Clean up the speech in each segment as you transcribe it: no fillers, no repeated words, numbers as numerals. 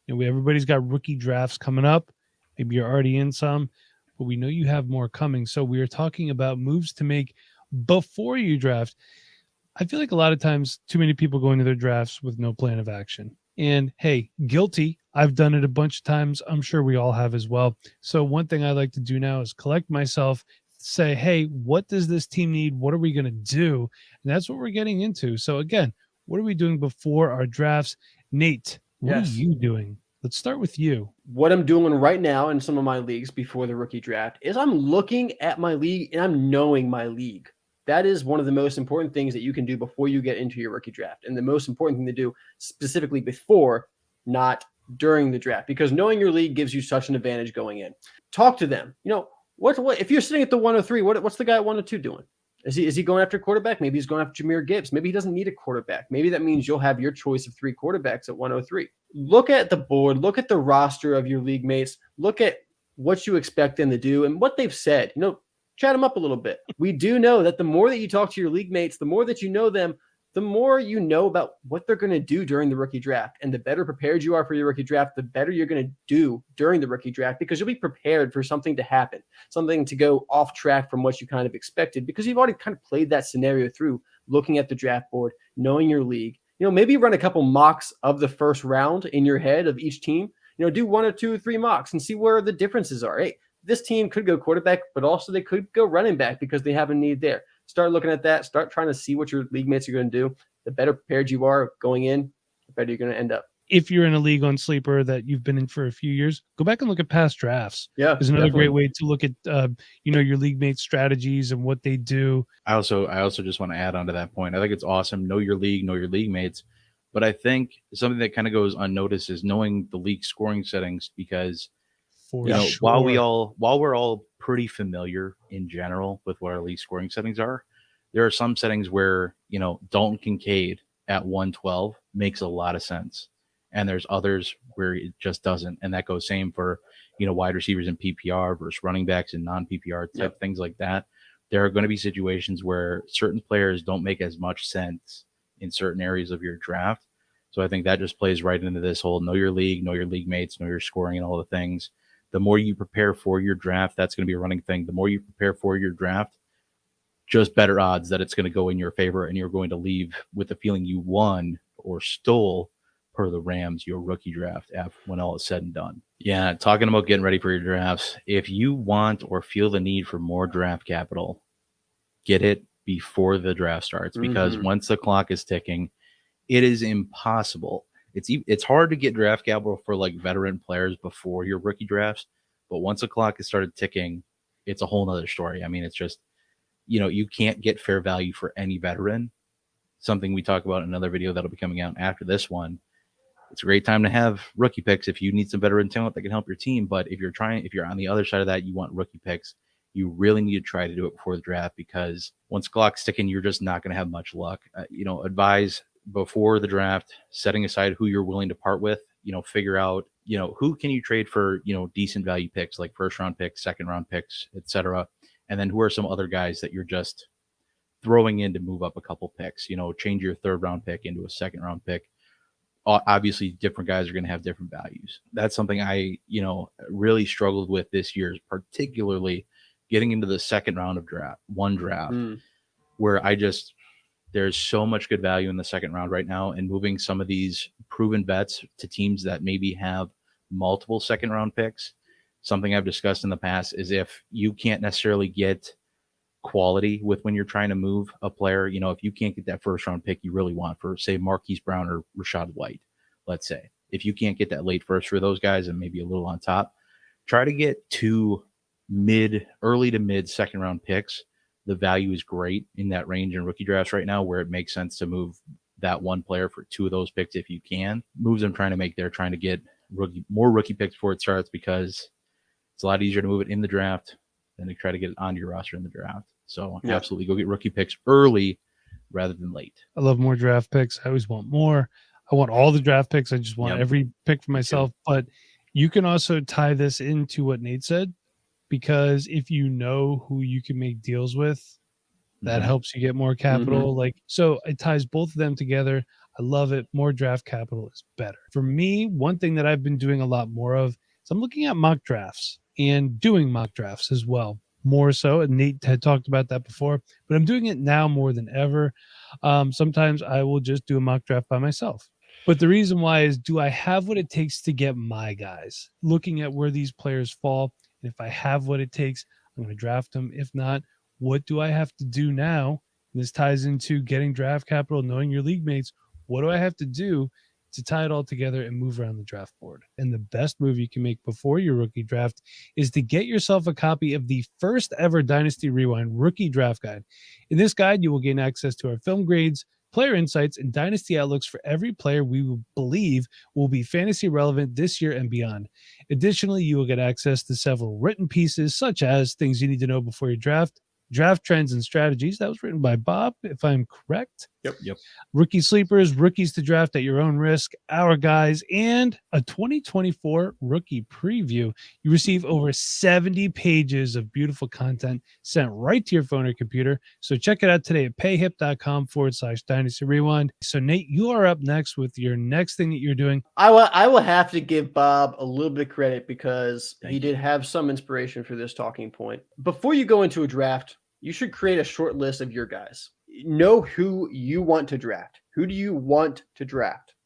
Everybody's got rookie drafts coming up. Maybe you're already in some, but we know you have more coming. So we are talking about moves to make before you draft. I feel like a lot of times too many people go into their drafts with no plan of action. And hey, guilty. I've done it a bunch of times. I'm sure we all have as well. So one thing I like to do now is collect myself, say, hey, what does this team need? What are we going to do? And that's what we're getting into. So again, what are we doing before our drafts? Nate, what are Yes. you doing? Let's start with you. What I'm doing right now in some of my leagues before the rookie draft is I'm looking at my league and I'm knowing my league. That is one of the most important things that you can do before you get into your rookie draft. And the most important thing to do specifically before, not during the draft, because knowing your league gives you such an advantage going in. Talk to them. What if you're sitting at the 103, what's the guy at 102 doing? Is he going after quarterback? Maybe he's going after Jahmyr Gibbs. Maybe he doesn't need a quarterback. Maybe that means you'll have your choice of 3 quarterbacks at 103. Look at the board. Look at the roster of your league mates. Look at what you expect them to do and what they've said. Chat them up a little bit. We do know that the more that you talk to your league mates, the more that you know them, the more you know about what they're going to do during the rookie draft. And the better prepared you are for your rookie draft, the better you're going to do during the rookie draft, because you'll be prepared for something to happen, something to go off track from what you kind of expected, because you've already kind of played that scenario through, looking at the draft board, knowing your league. Maybe run a couple mocks of the first round in your head of each team. Do 1 or 2 or 3 mocks and see where the differences are. Hey, this team could go quarterback, but also they could go running back because they have a need there. Start looking at that. Start trying to see what your league mates are going to do. The better prepared you are going in, the better you're going to end up. If you're in a league on Sleeper that you've been in for a few years, go back and look at past drafts. Yeah, is another great way to look at your league mates' strategies and what they do. I also just want to add on to that point. I think it's awesome. Know your league, know your league mates. But I think something that kind of goes unnoticed is knowing the league scoring settings, because while we're all pretty familiar in general with what our league scoring settings are, there are some settings where Dalton Kincaid at 112 makes a lot of sense, and there's others where it just doesn't. And that goes same for wide receivers in PPR versus running backs in non PPR type things like that. There are going to be situations where certain players don't make as much sense in certain areas of your draft. So I think that just plays right into this whole know your league mates, know your scoring and all the things. The more you prepare for your draft, that's going to be a running thing. The more you prepare for your draft, just better odds that it's going to go in your favor and you're going to leave with the feeling you won or stole, per the Rams, your rookie draft when all is said and done. Yeah, talking about getting ready for your drafts. If you want or feel the need for more draft capital, get it before the draft starts, because once the clock is ticking, it is impossible. It's hard to get draft capital for like veteran players before your rookie drafts, but once the clock has started ticking, it's a whole nother story. I mean, it's just, you can't get fair value for any veteran. Something we talk about in another video that'll be coming out after this one. It's a great time to have rookie picks if you need some veteran talent that can help your team. But if you're on the other side of that, you want rookie picks, you really need to try to do it before the draft, because once the clock's ticking, you're just not going to have much luck. Advise before the draft, setting aside who you're willing to part with, figure out, who can you trade for, decent value picks, like first round picks, second round picks, etc. And then who are some other guys that you're just throwing in to move up a couple picks, change your third round pick into a second round pick. Obviously different guys are going to have different values. That's something I, really struggled with this year, particularly getting into the second round of draft, where there's so much good value in the second round right now, and moving some of these proven bets to teams that maybe have multiple second round picks. Something I've discussed in the past is if you can't necessarily get quality with when you're trying to move a player, if you can't get that first round pick you really want for, say, Marquise Brown or Rachaad White, let's say, if you can't get that late first for those guys and maybe a little on top, try to get 2 early to mid second round picks. The value is great in that range in rookie drafts right now, where it makes sense to move that one player for 2 of those picks if you can. Moves I'm trying to make there, trying to get more rookie picks before it starts, because it's a lot easier to move it in the draft than to try to get it onto your roster in the draft. So absolutely go get rookie picks early rather than late. I love more draft picks. I always want more. I want all the draft picks. I just want every pick for myself. But you can also tie this into what Nate said, because if you know who you can make deals with, that helps you get more capital. So it ties both of them together. I love it. More draft capital is better. For me, one thing that I've been doing a lot more of is I'm looking at mock drafts and doing mock drafts as well. More so, and Nate had talked about that before, but I'm doing it now more than ever. Sometimes I will just do a mock draft by myself. But the reason why is, do I have what it takes to get my guys? Looking at where these players fall, and if I have what it takes, I'm going to draft them. If not, what do I have to do now? And this ties into getting draft capital, knowing your league mates. What do I have to do to tie it all together and move around the draft board? And the best move you can make before your rookie draft is to get yourself a copy of the first ever Dynasty Rewind Rookie Draft Guide. In this guide, you will gain access to our film grades, player insights, and Dynasty Outlooks for every player we believe will be fantasy relevant this year and beyond. Additionally, you will get access to several written pieces, such as things you need to know before your draft trends and strategies. That was written by Bob, if I'm correct. Yep. Rookie sleepers, rookies to draft at your own risk, our guys, and a 2024 rookie preview. You receive over 70 pages of beautiful content sent right to your phone or computer. So check it out today at payhip.com/Dynasty Rewind. So Nate, you are up next with your next thing that you're doing. I will have to give Bob a little bit of credit because he did have some inspiration for this talking point. Before you go into a draft, you should create a short list of your guys. Know who you want to draft. Who do you want to draft?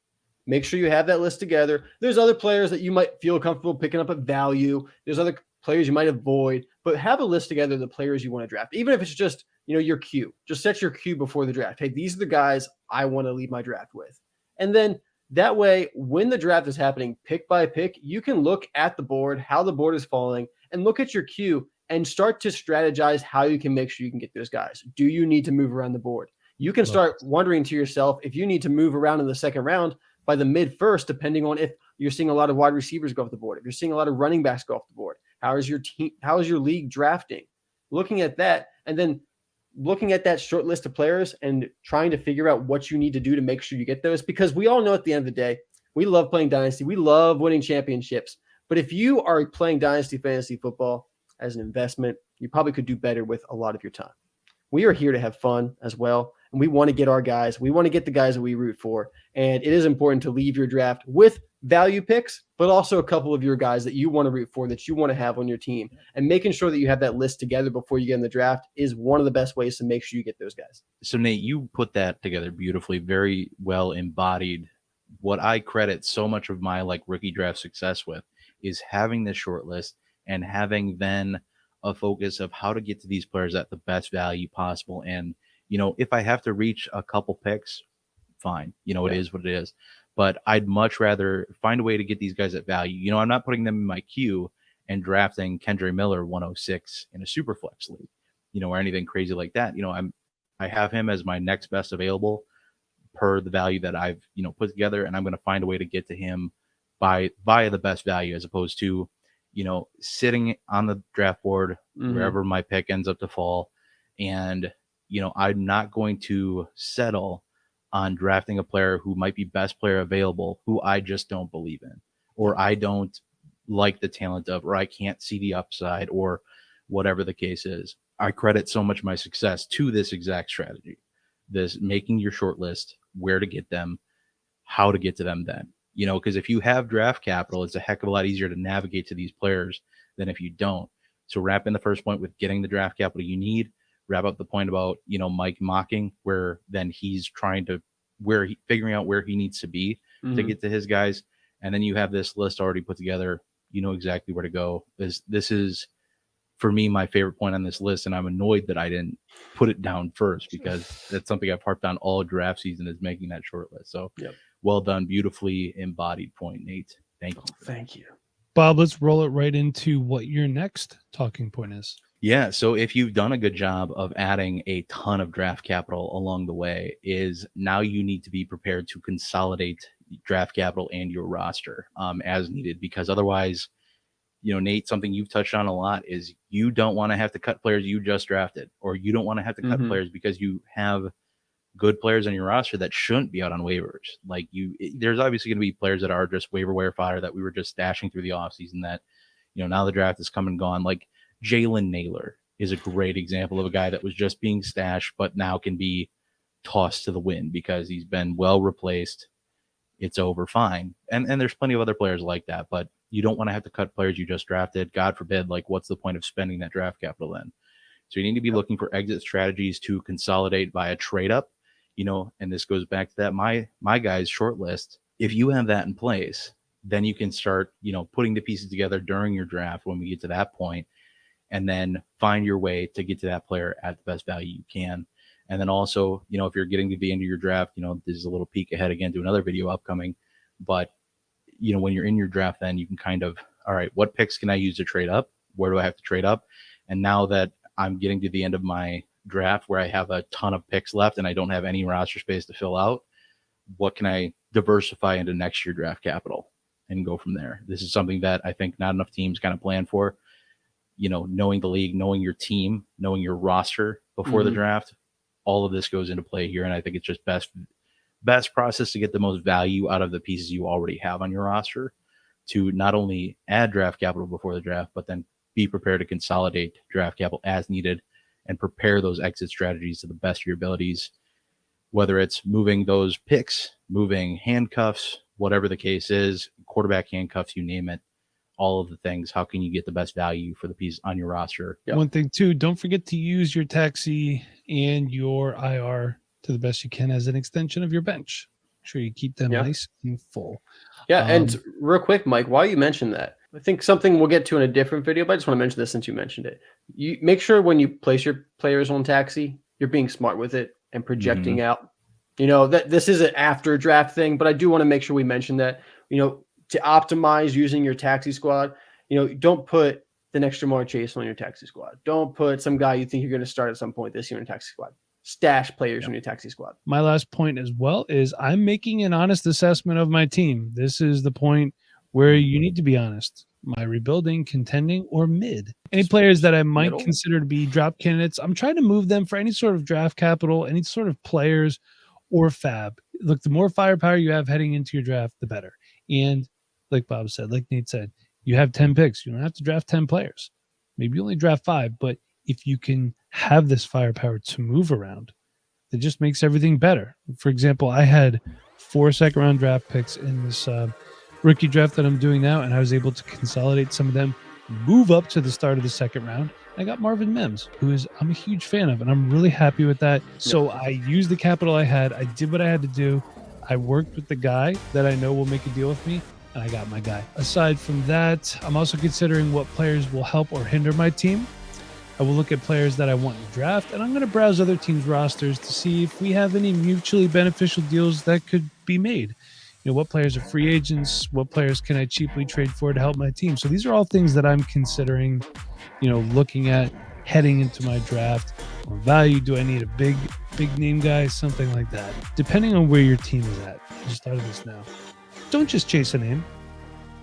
Make sure you have that list together. There's other players that you might feel comfortable picking up at value. There's other players you might avoid, but have a list together of the players you want to draft. Even if it's just, your queue. Just set your queue before the draft. Hey, these are the guys I want to lead my draft with. And then that way, when the draft is happening pick by pick, you can look at the board, how the board is falling, and look at your queue and start to strategize how you can make sure you can get those guys. Do you need to move around the board? You can start wondering to yourself if you need to move around in the second round by the mid-first, depending on if you're seeing a lot of wide receivers go off the board, if you're seeing a lot of running backs go off the board. How is your team? How is your league drafting? Looking at that, and then looking at that short list of players and trying to figure out what you need to do to make sure you get those, because we all know at the end of the day, we love playing Dynasty. We love winning championships. But if you are playing Dynasty Fantasy Football as an investment, you probably could do better with a lot of your time. We are here to have fun as well, and we want to get our guys. We want to get the guys that we root for, and it is important to leave your draft with value picks, but also a couple of your guys that you want to root for, that you want to have on your team. And making sure that you have that list together before you get in the draft is one of the best ways to make sure you get those guys. So Nate, you put that together beautifully, very well embodied. What I credit so much of my rookie draft success with is having this short list and having then a focus of how to get to these players at the best value possible. And, if I have to reach a couple picks, fine. It is what it is. But I'd much rather find a way to get these guys at value. I'm not putting them in my queue and drafting Kendre Miller 106 in a super flex league, or anything crazy like that. I have him as my next best available per the value that I've, put together, and I'm going to find a way to get to him by the best value, as opposed to, sitting on the draft board wherever my pick ends up to fall. And, I'm not going to settle on drafting a player who might be best player available, who I just don't believe in, or I don't like the talent of, or I can't see the upside, or whatever the case is. I credit so much of my success to this exact strategy, this making your short list, where to get them, how to get to them then. Because if you have draft capital, it's a heck of a lot easier to navigate to these players than if you don't. So wrap in the first point with getting the draft capital you need. Wrap up the point about, Mike mocking, where then he's trying to, figuring out where he needs to be to get to his guys. And then you have this list already put together. You know exactly where to go. This is, for me, my favorite point on this list. And I'm annoyed that I didn't put it down first, because that's something I've harped on all draft season, is making that short list. So well done. Beautifully embodied point, Nate. Thank you. Thank you. Bob, let's roll it right into what your next talking point is. Yeah, so if you've done a good job of adding a ton of draft capital along the way, is now you need to be prepared to consolidate draft capital and your roster as needed, because otherwise, Nate, something you've touched on a lot is you don't want to have to cut players you just drafted, or you don't want to have to cut players because you have good players on your roster that shouldn't be out on waivers. There's obviously going to be players that are just waiver wire fodder that we were just stashing through the offseason that, now the draft is come and gone. Like Jalen Naylor is a great example of a guy that was just being stashed, but now can be tossed to the wind because he's been well replaced. It's over, fine. And there's plenty of other players like that, but you don't want to have to cut players you just drafted. God forbid, like, what's the point of spending that draft capital then? So you need to be looking for exit strategies to consolidate via trade up, and this goes back to that, my guys short list. If you have that in place, then you can start, putting the pieces together during your draft when we get to that point, and then find your way to get to that player at the best value you can. And then also, if you're getting to the end of your draft, this is a little peek ahead again to another video upcoming, but when you're in your draft, then you can kind of, all right, what picks can I use to trade up? Where do I have to trade up? And now that I'm getting to the end of my draft where I have a ton of picks left and I don't have any roster space to fill out, what can I diversify into next year draft capital and go from there? This is something that I think not enough teams kind of plan for, knowing the league, knowing your team, knowing your roster before the draft. All of this goes into play here. And I think it's just best process to get the most value out of the pieces you already have on your roster, to not only add draft capital before the draft, but then be prepared to consolidate draft capital as needed and prepare those exit strategies to the best of your abilities, whether it's moving those picks, moving handcuffs, whatever the case is, quarterback handcuffs, you name it, all of the things. How can you get the best value for the piece on your roster? Yep. One thing too, don't forget to use your taxi and your IR to the best you can as an extension of your bench. Make sure you keep them nice and full. Yeah, and real quick, Mike, while you mentioned that, I think something we'll get to in a different video, but I just want to mention this since you mentioned it. You make sure when you place your players on taxi, you're being smart with it and projecting out. That this is an after draft thing, but I do want to make sure we mention that, to optimize using your taxi squad, don't put the next Jamar Chase on your taxi squad. Don't put some guy you think you're going to start at some point this year in taxi squad. Stash players in your taxi squad. My last point as well is I'm making an honest assessment of my team. This is the point where you need to be honest. Am I rebuilding, contending, or mid? Any players that I might consider to be drop candidates, I'm trying to move them for any sort of draft capital, any sort of players or fab. Look, the more firepower you have heading into your draft, the better. And like Bob said, like Nate said, you have 10 picks. You don't have to draft 10 players. Maybe you only draft 5, but if you can have this firepower to move around, it just makes everything better. For example, I had 4 second-round draft picks in this rookie draft that I'm doing now, and I was able to consolidate some of them, move up to the start of the second round. I got Marvin Mims, I'm a huge fan of, and I'm really happy with that. So I used the capital I had. I did what I had to do. I worked with the guy that I know will make a deal with me, and I got my guy. Aside from that, I'm also considering what players will help or hinder my team. I will look at players that I want in the draft, and I'm going to browse other teams' rosters to see if we have any mutually beneficial deals that could be made. What players are free agents? What players can I cheaply trade for to help my team? So these are all things that I'm considering, looking at heading into my draft. What value do I need? A big name guy, something like that. Depending on where your team is at. I just thought of this now. Don't just chase a name.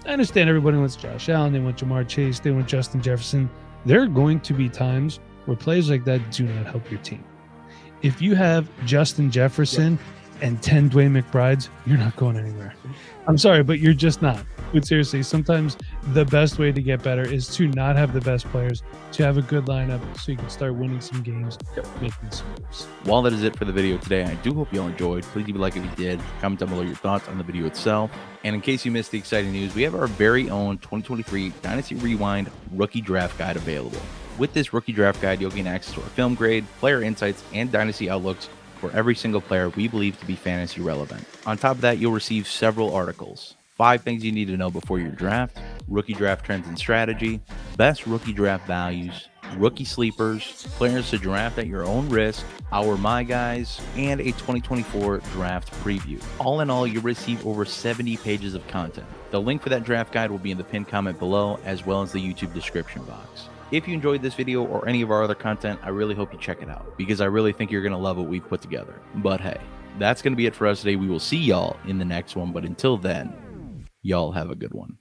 I understand everybody wants Josh Allen, they want Jamar Chase, they want Justin Jefferson. There are going to be times where plays like that do not help your team. If you have Justin Jefferson and 10 Dwayne McBrides, you're not going anywhere. I'm sorry, but you're just not. But seriously, sometimes the best way to get better is to not have the best players, to have a good lineup so you can start winning some games, making some moves. Well, that is it for the video today. I do hope you all enjoyed. Please leave a like if you did. Comment down below your thoughts on the video itself. And in case you missed the exciting news, we have our very own 2023 Dynasty Rewind Rookie Draft Guide available. With this Rookie Draft Guide, you'll gain access to our film grade, player insights, and Dynasty Outlooks for every single player we believe to be fantasy relevant. On top of that, you'll receive several articles. 5 things you need to know before your draft, rookie draft trends and strategy, best rookie draft values, rookie sleepers, players to draft at your own risk, our My Guys, and a 2024 draft preview. All in all, you'll receive over 70 pages of content. The link for that draft guide will be in the pinned comment below, as well as the YouTube description box. If you enjoyed this video or any of our other content, I really hope you check it out, because I really think you're going to love what we've put together. But hey, that's going to be it for us today. We will see y'all in the next one, but until then, y'all have a good one.